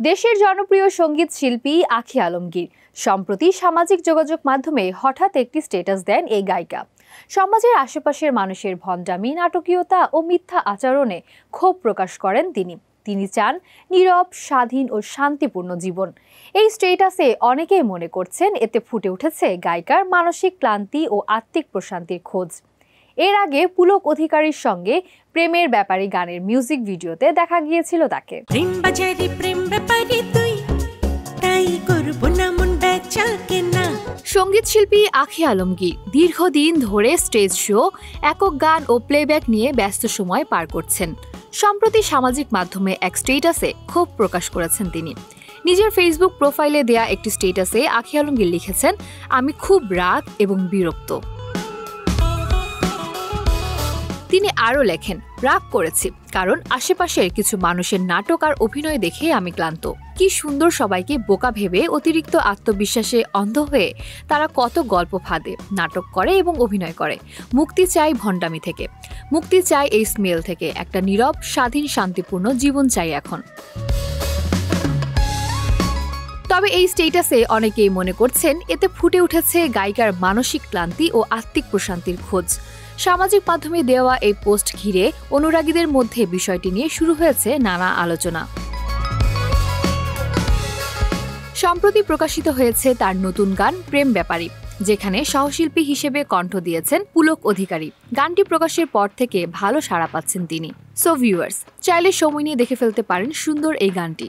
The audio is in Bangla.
দেশের জনপ্রিয় সঙ্গীত শিল্পী আঁখি আলমগীর সম্প্রতি সামাজিক যোগাযোগ মাধ্যমে হঠাৎ একটি স্ট্যাটাস দেন এই গায়িকা। সমাজের আশেপাশের মানুষের ভণ্ডামি, নাটকীয়তা ও মিথ্যা আচরণে ক্ষোভ প্রকাশ করেন তিনি চান নীরব, স্বাধীন ও শান্তিপূর্ণ জীবন। এই স্ট্যাটাসে অনেকেই মনে করছেন এতে ফুটে উঠেছে গায়িকার মানসিক ক্লান্তি ও আত্মিক প্রশান্তির খোঁজ। এর আগে পুলক অধিকারীর সঙ্গে প্রেমের ব্যাপারে গানের মিউজিক ভিডিওতে দেখা গিয়েছিল তাকে। সঙ্গীত শিল্পী আঁখি আলমগীর দীর্ঘদিন ধরে স্টেজ শো, একক গান ও প্লেব্যাক নিয়ে ব্যস্ত সময় পার করছেন। সম্প্রতি সামাজিক মাধ্যমে এক স্ট্যাটাসে ক্ষোভ প্রকাশ করেছেন তিনি। নিজের ফেসবুক প্রোফাইলে দেয়া একটি স্ট্যাটাসে আঁখি আলমগীর লিখেছেন, আমি খুব রাগ এবং বিরক্ত। তিনি আরও লেখেন, রাগ করেছি কারণ আশেপাশের কিছু মানুষের নাটক আর অভিনয় দেখে আমি ক্লান্ত। কি সুন্দর সবাইকে বোকা ভেবে অতিরিক্ত আত্মবিশ্বাসে অন্ধ হয়ে তারা কত গল্প ফাঁদে, নাটক করে এবং অভিনয় করে। মুক্তি চাই ভণ্ডামি থেকে, মুক্তি চাই এই স্মেল থেকে, একটা নীরব, স্বাধীন, শান্তিপূর্ণ জীবন চাই এখন। তবে এই স্ট্যাটাসে অনেকেই মনে করছেন এতে ফুটে উঠেছে গায়িকার মানসিক ক্লান্তি ও আত্মিক প্রশান্তির খোঁজ। সামাজিক মাধ্যমে দেওয়া এই পোস্ট ঘিরে অনুরাগীদের মধ্যে বিষয়টি নিয়ে শুরু হয়েছে নানা আলোচনা। সম্প্রতি প্রকাশিত হয়েছে তার নতুন গান প্রেম ব্যাপারী, যেখানে সহশিল্পী হিসেবে কণ্ঠ দিয়েছেন পুলক অধিকারী। গানটি প্রকাশের পর থেকে ভালো সাড়া পাচ্ছেন তিনি। সো ভিউয়ার্স, চাইলে সময় নিয়ে দেখে ফেলতে পারেন সুন্দর এই গানটি।